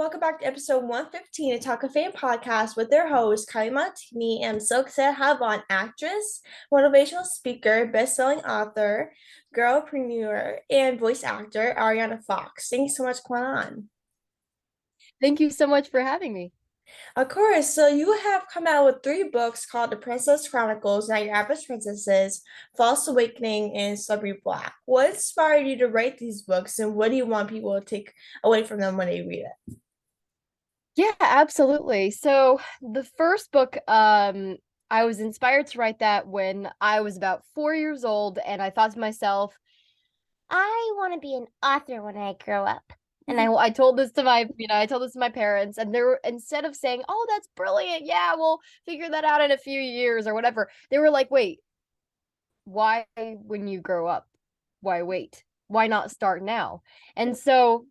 welcome back to episode 115 of Talkoffamepod podcast with their host, Kylie. I'm so excited to have on actress, motivational speaker, best-selling author, girlpreneur, and voice actor, Arianna Fox. Thanks so much for coming on. Thank you so much for having me. Of course, so you have come out with three books called The Princess Chronicles, Not Your Average Princesses, False Awakening, and Celebrity Black. What inspired you to write these books, and what do you want people to take away from them when they read it? Yeah, absolutely. So the first book, I was inspired to write that when I was about 4 years old, and I thought to myself, I want to be an author when I grow up. And I told this to I told this to my parents, and they were, instead of saying, "Oh, that's brilliant, yeah, we'll figure that out in a few years or whatever," they were like, "Wait, why when you grow up? Why wait? Why not start now?" And so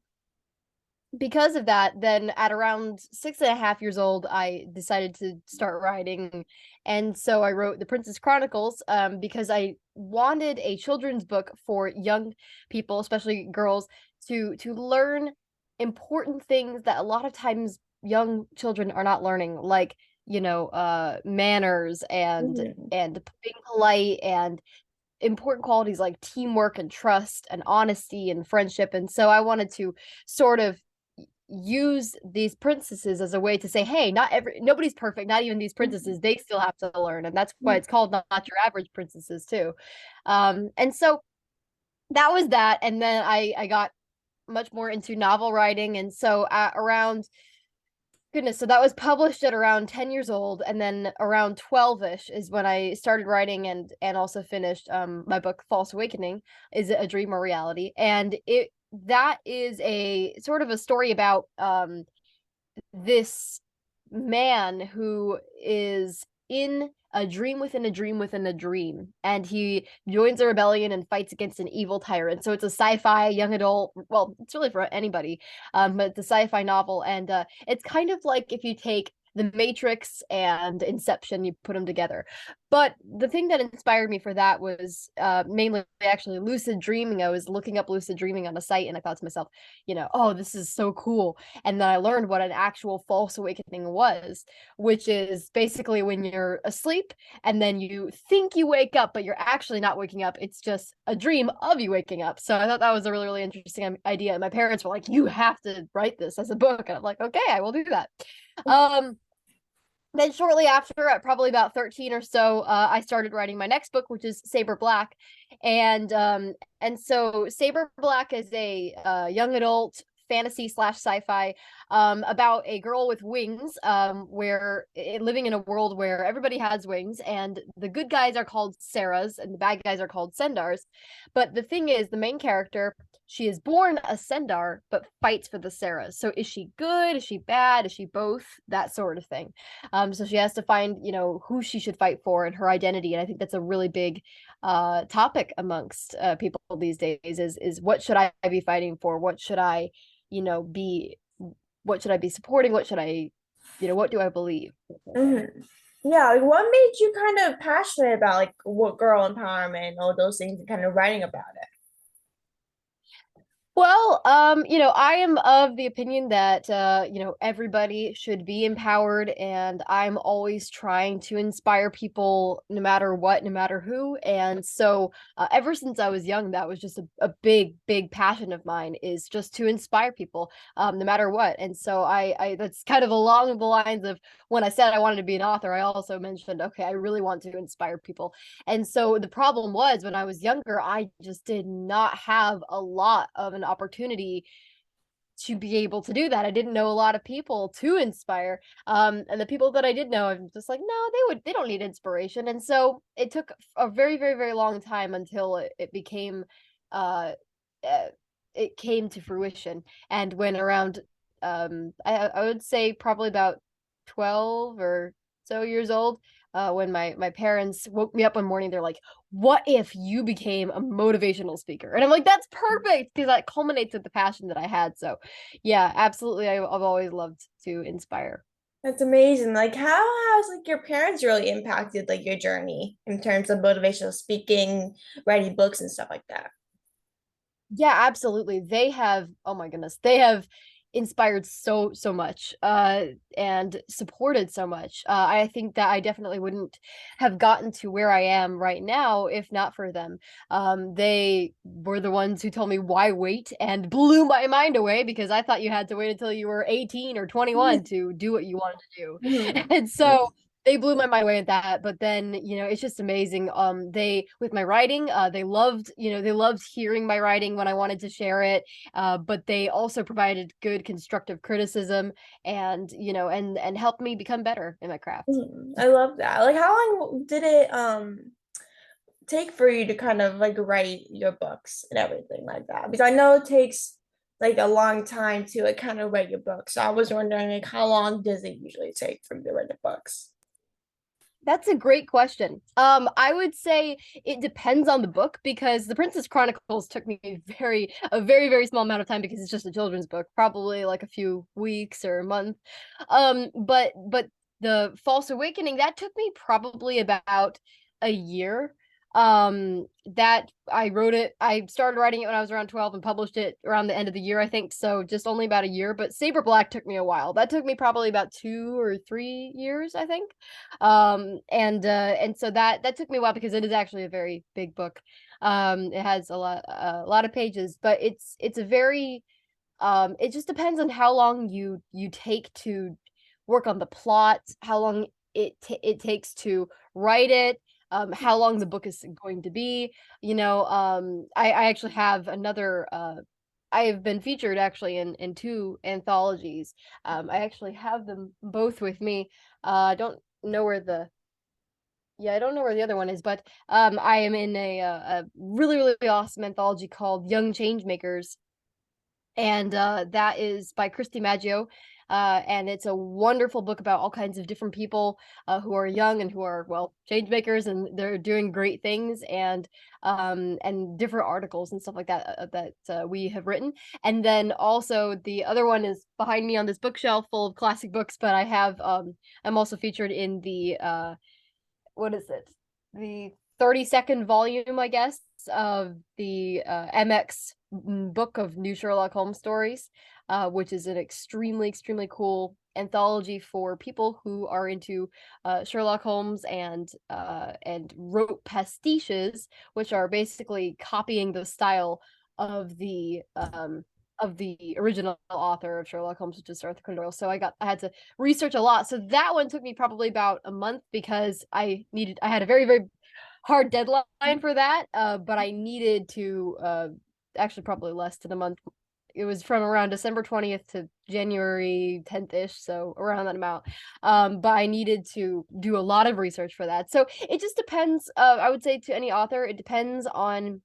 because of that, then at around 6.5 years old, I decided to start writing. And so I wrote The Princess Chronicles because I wanted a children's book for young people, especially girls, to learn important things that a lot of times young children are not learning, like, manners Mhm. and being polite and important qualities like teamwork and trust and honesty and friendship. And so I wanted to sort of use these princesses as a way to say, hey, nobody's perfect, not even these princesses, they still have to learn. And that's why it's called not your average princesses too. And so that was that. And then I got much more into novel writing. And so around goodness, so that was published at around 10 years old, and then around 12ish is when I started writing and also finished my book False Awakening. Is it a dream or reality? And it that is a sort of a story about this man who is in a dream within a dream within a dream, and he joins a rebellion and fights against an evil tyrant. So it's a sci-fi young adult, well, it's really for anybody, but it's a sci-fi novel. And it's kind of like if you take the Matrix and Inception, you put them together. But the thing that inspired me for that was mainly actually lucid dreaming. I was looking up lucid dreaming on a site, and I thought to myself, oh, this is so cool. And then I learned what an actual false awakening was, which is basically when you're asleep and then you think you wake up, but you're actually not waking up. It's just a dream of you waking up. So I thought that was a really, really interesting idea. And my parents were like, you have to write this as a book. And I'm like, okay, I will do that. Then shortly after, at probably about 13 or so, I started writing my next book, which is Saber Black. And so Saber Black is a young adult fantasy slash sci-fi about a girl with wings, where living in a world where everybody has wings, and the good guys are called Sarahs and the bad guys are called Sendars. But the thing is, the main character, she is born a Sendar but fights for the Sarahs. So is she good? Is she bad? Is she both? That sort of thing. So she has to find, who she should fight for and her identity. And I think that's a really big topic amongst people these days is what should I be fighting for? What should I, be, what should I be supporting? What should I, what do I believe? Mhm. Yeah, like what made you kind of passionate about like what girl empowerment and all those things and kind of writing about it? Well, I am of the opinion that everybody should be empowered, and I'm always trying to inspire people no matter what, no matter who. And so, ever since I was young, that was just a big, big passion of mine, is just to inspire people, no matter what. And so I that's kind of along the lines of when I said I wanted to be an author, I also mentioned, okay, I really want to inspire people. And so the problem was when I was younger, I just did not have a lot of an opportunity to be able to do that. I didn't know a lot of people to inspire. And the people that I did know, I'm just like, no, they don't need inspiration. And so it took a very, very, very long time until it became, uh, uh, it came to fruition. And when around, I would say probably about 12 or so years old, when my parents woke me up one morning, they're like, what if you became a motivational speaker? And I'm like, that's perfect, because that culminates with the passion that I had. So yeah, absolutely. I've always loved to inspire. That's amazing. Like how has like your parents really impacted like your journey in terms of motivational speaking, writing books and stuff like that? Yeah, absolutely. They have, oh my goodness, they have inspired so much and supported so much. I think that I definitely wouldn't have gotten to where I am right now if not for them. They were the ones who told me why wait and blew my mind away because I thought you had to wait until you were 18 or 21 to do what you wanted to do. Mhm. And so they blew my mind away at that. But then, it's just amazing. They with my writing, they loved, they loved hearing my writing when I wanted to share it. But they also provided good constructive criticism and, and helped me become better in my craft. I love that. Like, how long did it take for you to kind of like write your books and everything like that? Because I know it takes like a long time to like kind of write your book. So I was wondering like how long does it usually take for you to write the books? That's a great question. I would say it depends on the book because The Princess Chronicles took me a very, very small amount of time because it's just a children's book, probably like a few weeks or a month. But The False Awakening, that took me probably about a year. That I started writing it when I was around 12 and published it around the end of the year, I think. So just only about a year. But Saber Black took me a while. That took me probably about 2 or 3 years, I think. And so that took me a while because it is actually a very big book. It has a lot of pages, but it's a very it just depends on how long you take to work on the plot, how long it takes to write it, how long the book is going to be. I actually have another I have been featured actually in two anthologies. I actually have them both with me. I don't know where the yeah, I don't know where the other one is, but I am in a really really awesome anthology called Young Changemakers, and that is by Christy Maggio. And it's a wonderful book about all kinds of different people who are young and who are, well, change makers, and they're doing great things, and different articles and stuff like that that we have written. And then also the other one is behind me on this bookshelf full of classic books, but I'm also featured in the what is it? The 32nd volume, I guess, of the MX book of new Sherlock Holmes stories, which is an extremely, extremely cool anthology for people who are into Sherlock Holmes and rote pastiches, which are basically copying the style of the original author of Sherlock Holmes, which is Arthur Conan Doyle. So I had to research a lot. So that one took me probably about a month because I had a very, very hard deadline for that. But I needed to actually probably less than a month. It was from around December 20th to January 10th-ish, so around that amount. But I needed to do a lot of research for that. So it just depends. I would say to any author, it depends on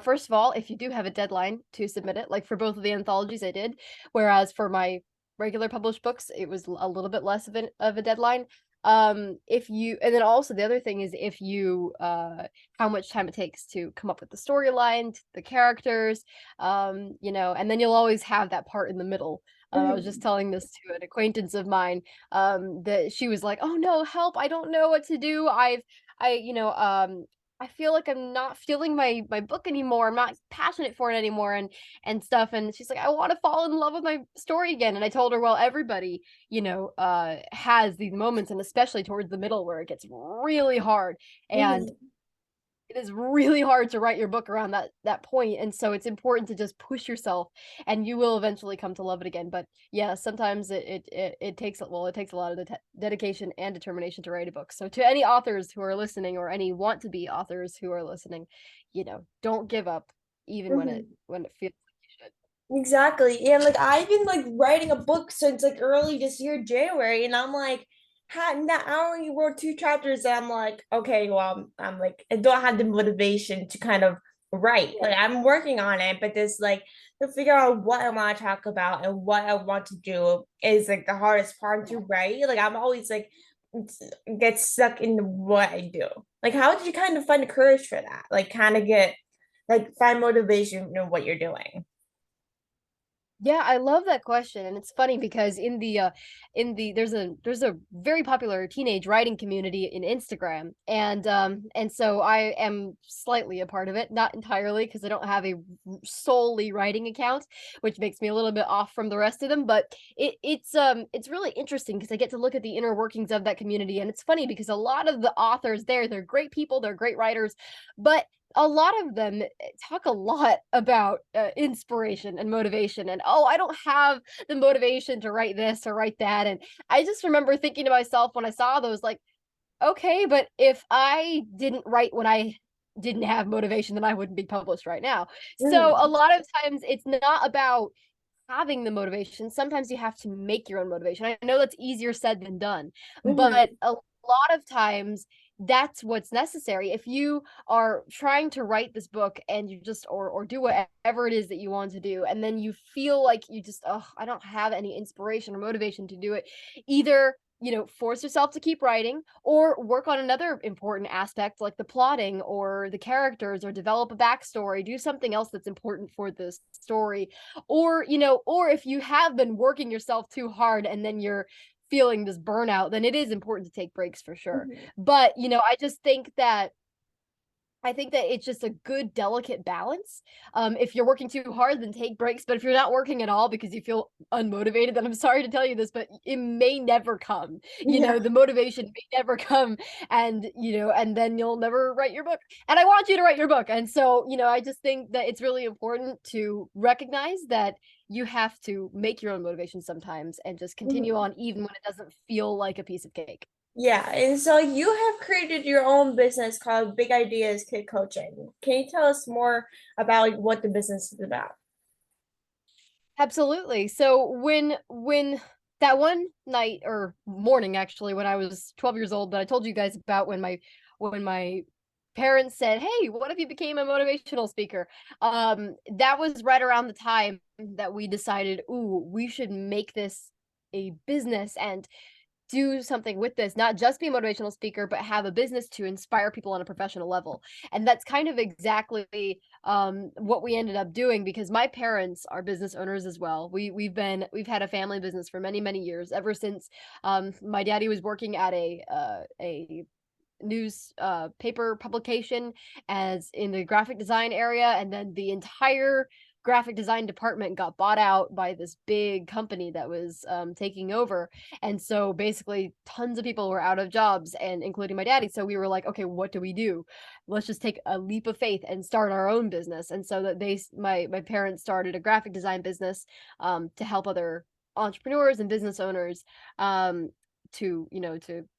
first of all, if you do have a deadline to submit it, like for both of the anthologies I did, whereas for my regular published books, it was a little bit less of a deadline. If you and then also the other thing is if you how much time it takes to come up with the storyline, the characters, and then you'll always have that part in the middle. I was just Mhm. telling this to an acquaintance of mine, that she was like, "Oh no, help! I don't know what to do. I feel like I'm not feeling my book anymore. I'm not passionate for it anymore and stuff." And she's like, "I want to fall in love with my story again." And I told her, well, everybody, has these moments, and especially towards the middle where it gets really hard. And Mhm. it is really hard to write your book around that point, and so it's important to just push yourself, and you will eventually come to love it again. But yeah, sometimes it takes it takes a lot of dedication and determination to write a book. So to any authors who are listening, or any want to be authors who are listening, don't give up even when it Mhm. when it feels like you should. Exactly. And like I've been like writing a book since like early this year, January, and I'm like, now I only wrote two chapters, and I'm like, okay, well, I'm like, I don't have the motivation to kind of write. Like I'm working on it, but this like to figure out what I want to talk about and what I want to do is like the hardest part to write. Like I'm always like get stuck in what I do. Like, how did you kind of find the courage for that? Like, kind of get like find motivation in what you're doing. Yeah, I love that question. And it's funny because in the there's a very popular teenage writing community in Instagram. And so I am slightly a part of it, not entirely because I don't have a solely writing account, which makes me a little bit off from the rest of them, but it's really interesting because I get to look at the inner workings of that community. And it's funny because a lot of the authors there, they're great people, they're great writers, but a lot of them talk a lot about inspiration and motivation, and oh, I don't have the motivation to write this or write that. And I just remember thinking to myself when I saw those, like, okay, but if I didn't write when I didn't have motivation, then I wouldn't be published right now. So a Mhm. lot of times it's not about having the motivation. Sometimes you have to make your own motivation. I know that's easier said than done, but Mhm. a lot of times that's what's necessary. If you are trying to write this book and you just or do whatever it is that you want to do, and then you feel like you just, oh, I don't have any inspiration or motivation to do it, either force yourself to keep writing or work on another important aspect like the plotting or the characters or develop a backstory, do something else that's important for this story. Or or if you have been working yourself too hard and then you're feeling this burnout, then it is important to take breaks for sure. Mhm. But I just think that it's just a good delicate balance. If you're working too hard, then take breaks. But if you're not working at all because you feel unmotivated, then I'm sorry to tell you this, but it may never come. Yeah. The motivation may never come, and then you'll never write your book. And I want you to write your book. And so, I just think that it's really important to recognize that you have to make your own motivation sometimes and just continue Mhm. on even when it doesn't feel like a piece of cake. Yeah, and so you have created your own business called Big Ideas Kid Coaching. Can you tell us more about like what the business is about? Absolutely. So when that one night or morning actually when I was 12 years old that I told you guys about when my parents said, "Hey, what if you became a motivational speaker?" That was right around the time that we decided, "Ooh, we should make this a business and do something with this, not just be a motivational speaker, but have a business to inspire people on a professional level." And that's kind of exactly what we ended up doing because my parents are business owners as well. We've had a family business for many, many years, ever since my daddy was working at a news paper publication as in the graphic design area, and then the entire graphic design department got bought out by this big company that was taking over. And so basically tons of people were out of jobs, and including my daddy. So we were like, okay, what do we do? Let's just take a leap of faith and start our own business. And so that my parents started a graphic design business to help other entrepreneurs and business owners to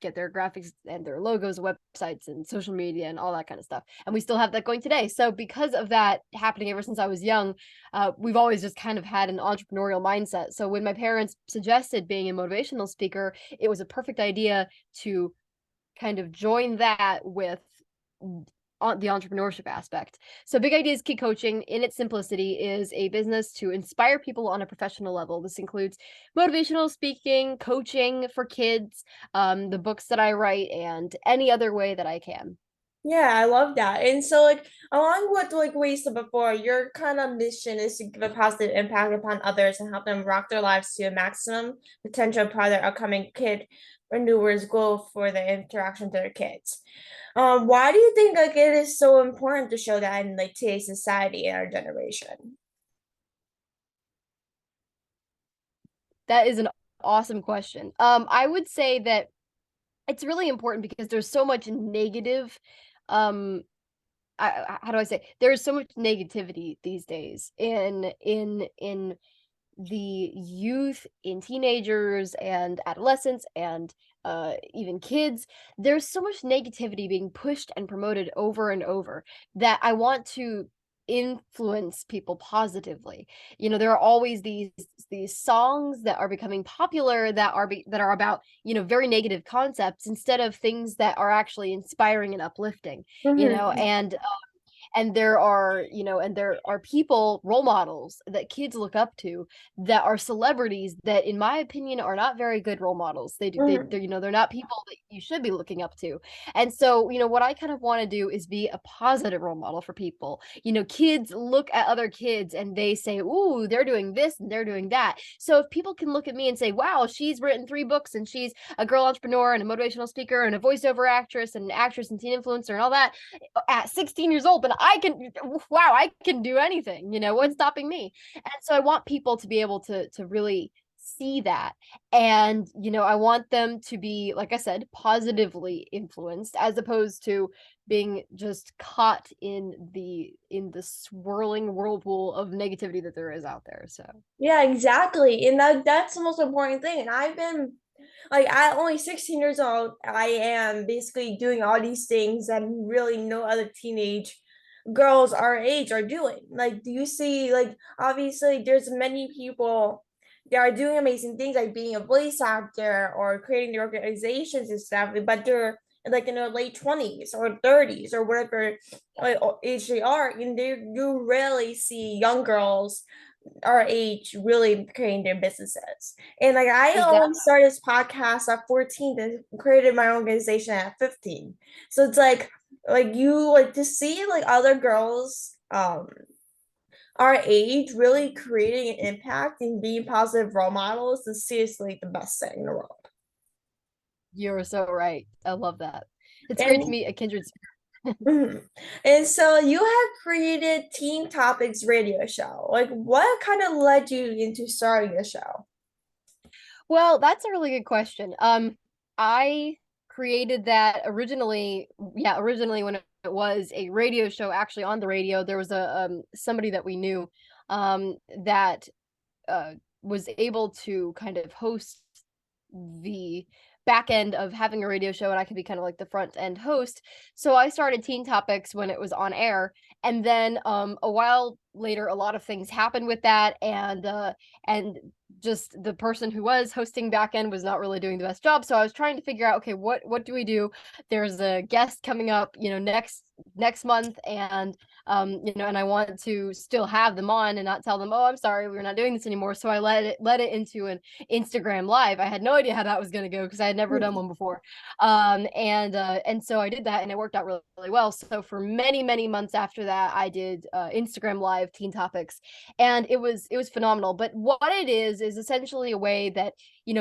get their graphics and their logos, websites and social media and all that kind of stuff. And we still have that going today. So because of that happening ever since I was young, we've always just kind of had an entrepreneurial mindset. So when my parents suggested being a motivational speaker, it was a perfect idea to kind of join that with on the entrepreneurship aspect. So Big Ideas Kid Coaching in its simplicity is a business to inspire people on a professional level. This includes motivational speaking, coaching for kids, the books that I write, and any other way that I can. Yeah, I love that. And so like along with like what you said before, your kind of mission is to give a positive impact upon others and help them rock their lives to a maximum potential part of their upcoming kid renewers goal for the interaction to their kids. Why do you think like it is so important to show that in like today's society and our generation? That is an awesome question. I would say that it's really important because there's so much negative um how do I say, there's so much negativity these days in the youth, in teenagers and adolescents and even kids. There's so much negativity being pushed and promoted over and over that I want to influence people positively. There are always these songs that are becoming popular that are about, very negative concepts instead of things that are actually inspiring and uplifting. Mhm. And and there are, and there are people, role models that kids look up to, that are celebrities that, in my opinion, are not very good role models. Mhm. They're not people that you should be looking up to. And so, what I kind of want to do is be a positive role model for people. Kids look at other kids and they say, "Ooh, they're doing this and they're doing that." So if people can look at me and say, "Wow, she's written 3 books and she's a girl entrepreneur and a motivational speaker and a voiceover actress and an actress and teen influencer and all that at 16 years old, then I can, wow, I can do anything. What's stopping me?" And so I want people to be able to really see that. And I want them to be, like I said, positively influenced, as opposed to being just caught in the swirling whirlpool of negativity that there is out there. So Yeah, exactly. And that's the most important thing. And I've been like at only 16 years old, I am basically doing all these things that really no other teenage girls our age are doing. Like, do you see, like, obviously there's many people that are doing amazing things like being a voice actor or creating the organizations and stuff, but they're like in their late 20s or 30s or whatever like, age they are, and you rarely see young girls our age really creating their businesses. And like I only exactly. started this podcast at 14 and created my organization at 15. So it's like you like to see like other girls our age really creating an impact and being positive role models is seriously the best thing in the world. You're so right. I love that. It's great to And meet a kindred spirit. mhm. And so you have created Teen Topics radio show. Like what kind of led you into starting a show? Well, that's a really good question. I created that originally, yeah, originally when it was a radio show actually on the radio. There was a somebody that we knew that uh was able to kind of host the back end of having a radio show, and I could be kind of like the front end host. So I started Teen Topics when it was on air, and then a while later a lot of things happened with that, and just the person who was hosting back end was not really doing the best job. So I was trying to figure out, okay, what do we do? There's a guest coming up, next month, and and I want to still have them on and not tell them, "Oh, I'm sorry, we're not doing this anymore." So I let it into an Instagram live. I had no idea how that was going to go because I had never done one before. And so I did that, and it worked out really, really well. So for many, many months after that, I did Instagram live Teen Topics, and it was phenomenal. But what it is essentially a way that,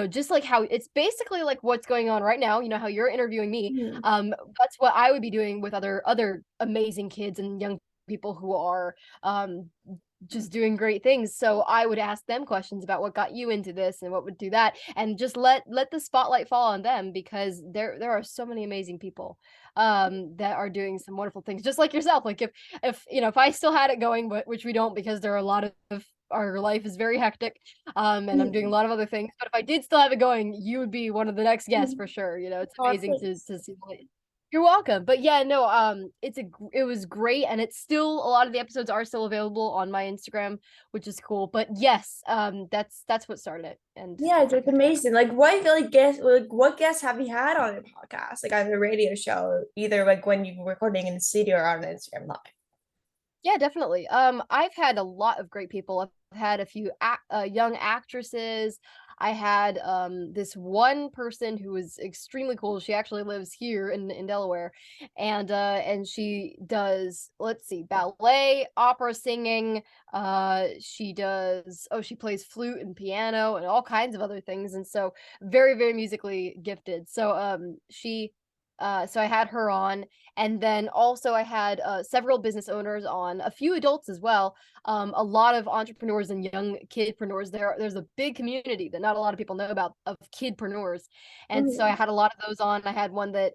just like how it's basically like what's going on right now, how you're interviewing me. Mhm. That's what I would be doing with other amazing kids and young people who are just doing great things. So I would ask them questions about what got you into this and what would do that, and just let the spotlight fall on them, because there are so many amazing people that are doing some wonderful things, just like yourself. Like if if I still had it going, but which we don't, because there are a lot of our life is very hectic, and I'm doing a Mhm. lot of other things. But if I did still have it going, you would be one of the next guests for sure. It's Oh, amazing to thanks. to see you're welcome. But yeah, no, it was great, and it's still, a lot of the episodes are still available on my Instagram, which is cool. But yes, that's what started it, and Yeah, it's like amazing. Like what guests have you had on your podcast? Like on the radio show, either like when you were recording in the studio or on Instagram Live. yeah, definitely. I've had a lot of great people. I've had a few young actresses. I had this one person who was extremely cool. She actually lives here in Delaware, and she does, let's see, ballet, opera singing. She plays flute and piano and all kinds of other things, and so very, very musically gifted. So I had her on, and then also I had several business owners on, a few adults as well, a lot of entrepreneurs and young kidpreneurs. There's a big community that not a lot of people know about, of kidpreneurs, and so I Mhm. had a lot of those on. I had one that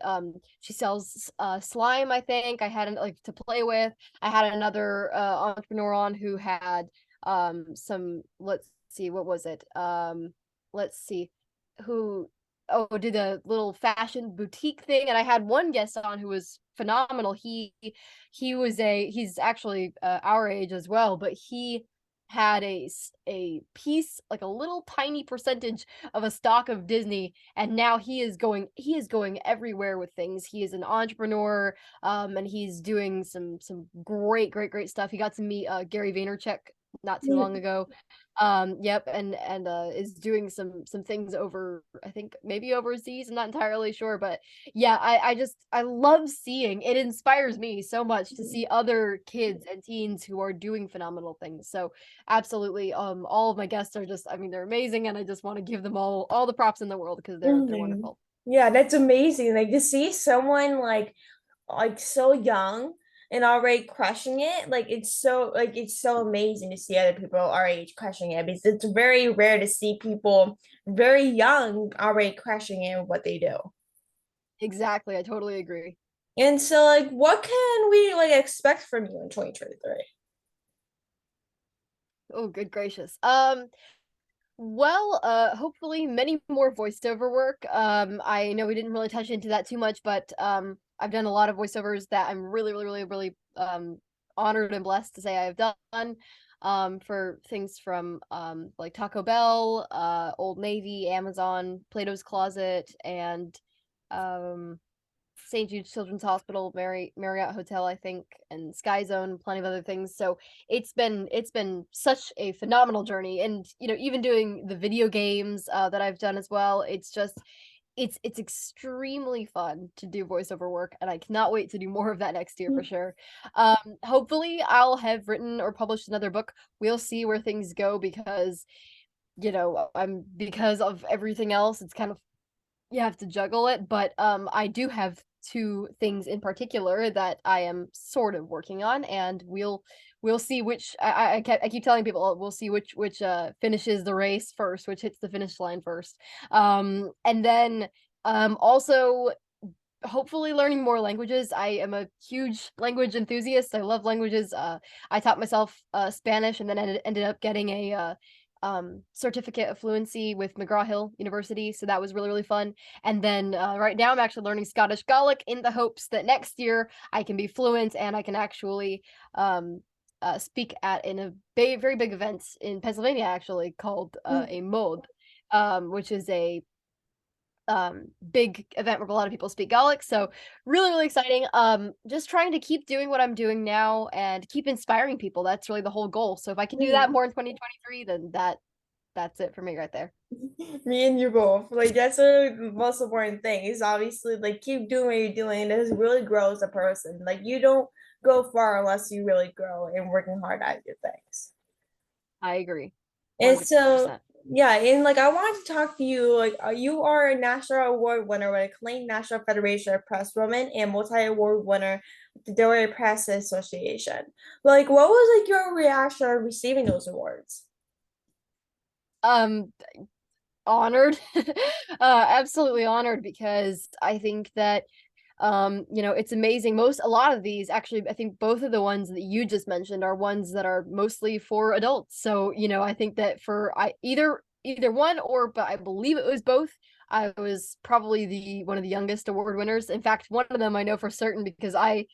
she sells slime, I think. I had like to play with. I had another entrepreneur on who had some, let's see, what was it? Let's see, who did a little fashion boutique thing. And I had one guest on who was phenomenal. He's actually our age as well, but he had a piece, like a little tiny percentage of a stock of Disney, and now he is going everywhere with things. He is an entrepreneur, and he's doing some great stuff. He got to meet Gary Vaynerchuk not too long ago. Yep, and is doing some things over, I think maybe overseas. I'm not entirely sure, but yeah, I just I love seeing it. Inspires me so much to see other kids and teens who are doing phenomenal things. So absolutely, all of my guests are just, I mean, they're amazing, and I just want to give them all the props in the world because they're Mhm. wonderful. Yeah, that's amazing. Like to see someone like so young and already crushing it. Like it's so amazing to see other people our age crushing it because it's very rare to see people very young already crushing it with what they do. Exactly, I totally agree. And so like what can we like expect from you in 2023? Oh, good gracious. Well, hopefully many more voiceover work. I know we didn't really touch into that too much, but I've done a lot of voiceovers that I'm really honored and blessed to say I've done. For things from like Taco Bell, Old Navy, Amazon, Plato's Closet, and um St. Jude's Children's Hospital, Marriott Hotel, I think, and Sky Zone, plenty of other things. So it's been such a phenomenal journey, and even doing the video games that I've done as well. It's just it's extremely fun to do voiceover work, and I cannot wait to do more of that next year for sure. Hopefully, I'll have written or published another book. We'll see where things go because I'm because of everything else. It's kind of you have to juggle it, but I do have two things in particular that I am sort of working on, and we'll see which I keep telling people, "Oh, we'll see which finishes the race first, which hits the finish line first." And then also hopefully learning more languages. I am a huge language enthusiast. I love languages. I taught myself Spanish, and then ended up getting a certificate of fluency with McGraw-Hill University. So that was really fun. And then right now I'm actually learning Scottish Gaelic in the hopes that next year I can be fluent and I can actually speak at in a very big event in Pennsylvania actually called a MOD, which is a big event where a lot of people speak Gaelic. So really exciting. Just trying to keep doing what I'm doing now and keep inspiring people. That's really the whole goal. So if I can do that more in 2023, then that's it for me right there. Me and you both. Like that's the most important thing is obviously like keep doing what you're doing. It really grows a person. Like you don't go far unless you really grow and working hard at your things. I agree. And so 100%. yeah, and like I wanted to talk to you. Like you are a national award winner with acclaimed National Federation of Press Women and multi-award winner with the Delaware Press Association. Like what was like your reaction on receiving those awards? Um Honored. Absolutely honored because I think that it's amazing. A lot of these actually, I think both of the ones that you just mentioned are ones that are mostly for adults. So, I think that for either one, or but I believe it was both. I was probably the one of the youngest award winners. In fact, one of them I know for certain because I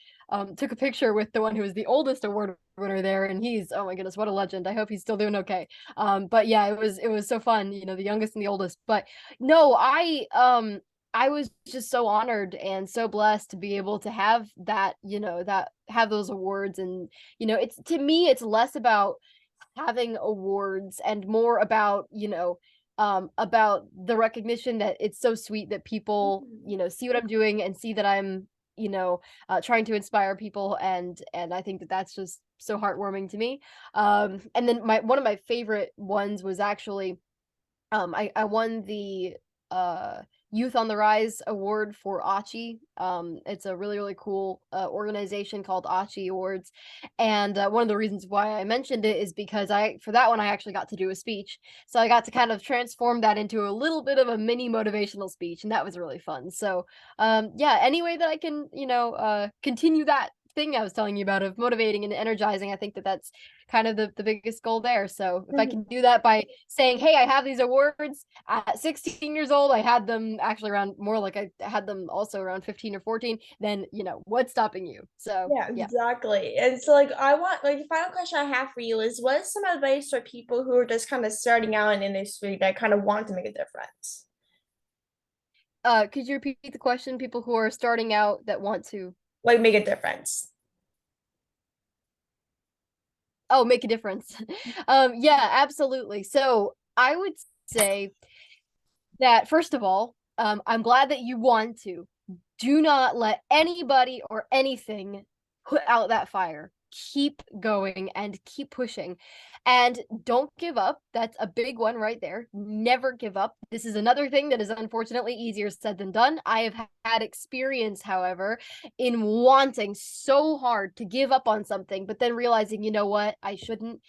took a picture with the one who was the oldest award winner there, and he's, oh my goodness, what a legend. I hope he's still doing okay. But yeah, it was so fun, the youngest and the oldest. But no, I was just so honored and so blessed to be able to have that, that have those awards. And it's, to me, it's less about having awards and more about the recognition that it's so sweet that people, see what I'm doing and see that I'm, trying to inspire people. And I think that that's just so heartwarming to me. And then one of my favorite ones was actually I won the uh Youth on the Rise award for Achi. It's a really cool organization called Achi Awards, and one of the reasons why I mentioned it is because for that one I actually got to do a speech, so I got to kind of transform that into a little bit of a mini motivational speech, and that was really fun. So yeah, any way that I can continue that thing I was telling you about of motivating and energizing. I think that that's kind of the biggest goal there. So if I can do that by saying, hey, I have these awards at 16 years old, I had them actually around more like I had them also around 15 or 14, then, what's stopping you? So Yeah, yeah. exactly. And so like I want like the final question I have for you is what is some advice for people who are just kind of starting out in industry that kind of want to make a difference? Could you repeat the question? People who are starting out that want to Like make a difference. make a difference. Yeah, absolutely. So I would say that first of all, I'm glad that you want to. Do not let anybody or anything put out that fire. Keep going and keep pushing. And don't give up. That's a big one right there. Never give up. This is another thing that is unfortunately easier said than done. I have had experience, however, in wanting so hard to give up on something, but then realizing, you know what, I shouldn't,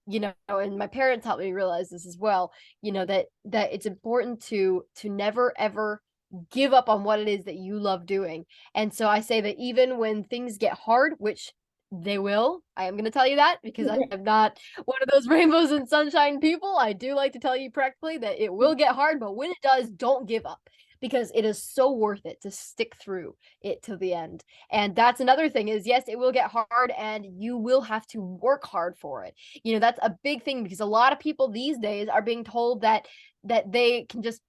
and my parents helped me realize this as well, that it's important to never ever give up on what it is that you love doing. And so I say that even when things get hard, which they will, I am going to tell you that because I am not one of those rainbows and sunshine people. I do like to tell you practically that it will get hard, but when it does, don't give up because it is so worth it to stick through it to the end. And that's another thing is yes, it will get hard and you will have to work hard for it. That's a big thing because a lot of people these days are being told that they can just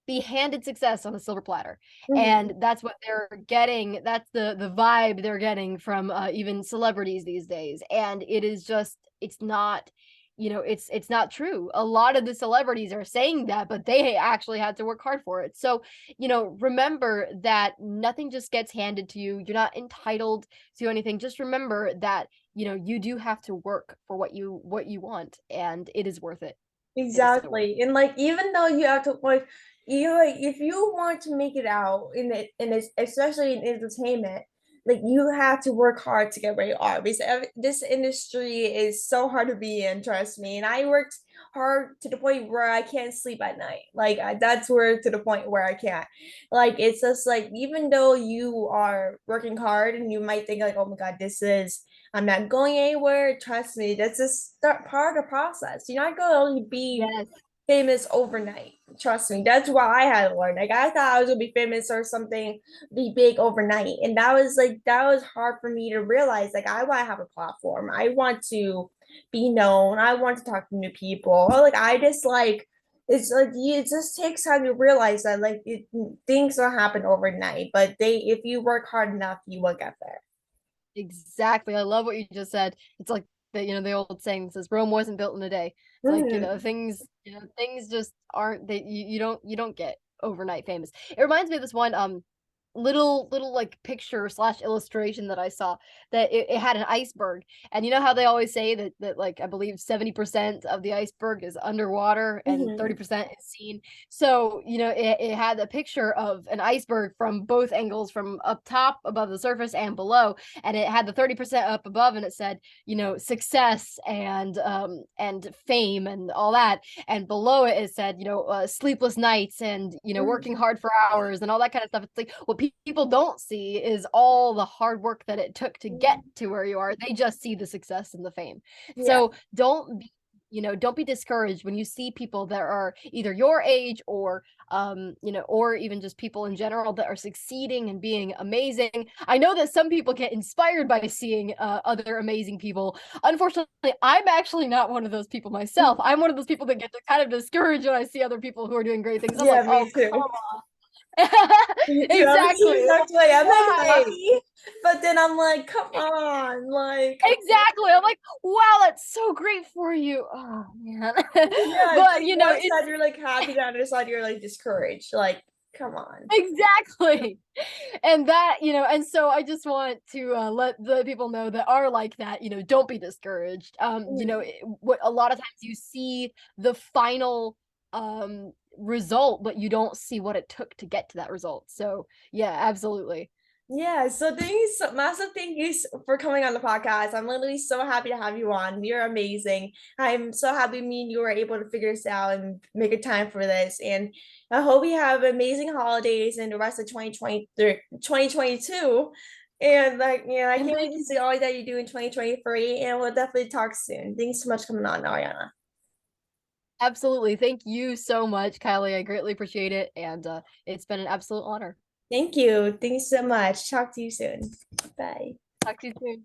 be handed success on a silver platter, Mhm. and that's what they're getting. That's the vibe they're getting from even celebrities these days, and it is just it's not it's not true. A lot of the celebrities are saying that, but they actually had to work hard for it. So remember that nothing just gets handed to you. You're not entitled to anything. Just remember that you do have to work for what you want, and it is worth it. It is so worth Exactly. And like even though you have to like if you want to make it out in this especially in entertainment, like you have to work hard to get where you are because this industry is so hard to be in, trust me. And I worked hard to the point where I can't sleep at night. Like that's where to the point where I can't. Like it's just like even though you are working hard and you might think like, oh my God, I'm not going anywhere. Trust me, that's just part of the process. You're not going to be Yes. famous overnight. Trust me, that's what I had to learn. Like I thought I was gonna be famous or something, be big overnight, and that was hard for me to realize. Like I want to have a platform. I want to be known. I want to talk to new people. Or like I just like it's like it just takes time to realize that things don't happen overnight, but they if you work hard enough, you will get there. Exactly. I love what you just said. It's like the old saying that says Rome wasn't built in a day. It's like, Mhm. things just aren't that you don't get overnight famous. It reminds me of this one little like picture slash illustration that I saw that it had an iceberg. And you know how they always say that like I believe 70% of the iceberg is underwater and Mhm. 30% is seen. So, it had a picture of an iceberg from both angles, from up top above the surface and below. And it had the 30% up above and it said, success and fame and all that. And below it said, sleepless nights and, Mhm. working hard for hours and all that kind of stuff. It's like what people don't see is all the hard work that it took to get to where you are. They just see the success and the fame. Yeah. So don't be discouraged when you see people that are either your age or even just people in general that are succeeding and being amazing. I know that some people get inspired by seeing other amazing people. Unfortunately, I'm actually not one of those people myself. I'm one of those people that get kind of discouraged when I see other people who are doing great things. I'm Yeah, like, me oh, too. Me too. I'm the same exactly. exact way. I'm like Why? happy, but then I'm like, come on, like Exactly. I'm like, wow, that's so great for you. Oh man. yeah, it's But like one it's side you're like happy, the other side you're like discouraged. Like, come on. exactly. And and so I just want to let the people know that are like that, don't be discouraged. Mhm. What a lot of times you see the final result, but you don't see what it took to get to that result. So yeah, absolutely. Yeah, so thank you so massive thank you for coming on the podcast. I'm literally so happy to have you on. You're amazing. I'm so happy me and you were able to figure this out and make a time for this. And I hope you have amazing holidays and the rest of 2023, 2022. And like, yeah, I And can't thank wait to you. see all that you do in 2023. And we'll definitely talk soon. Thanks so much for coming on, Ariana. Absolutely. Thank you so much, Kylie. I greatly appreciate it. And it's been an absolute honor. Thank you. Thanks so much. Talk to you soon. Bye. Talk to you soon.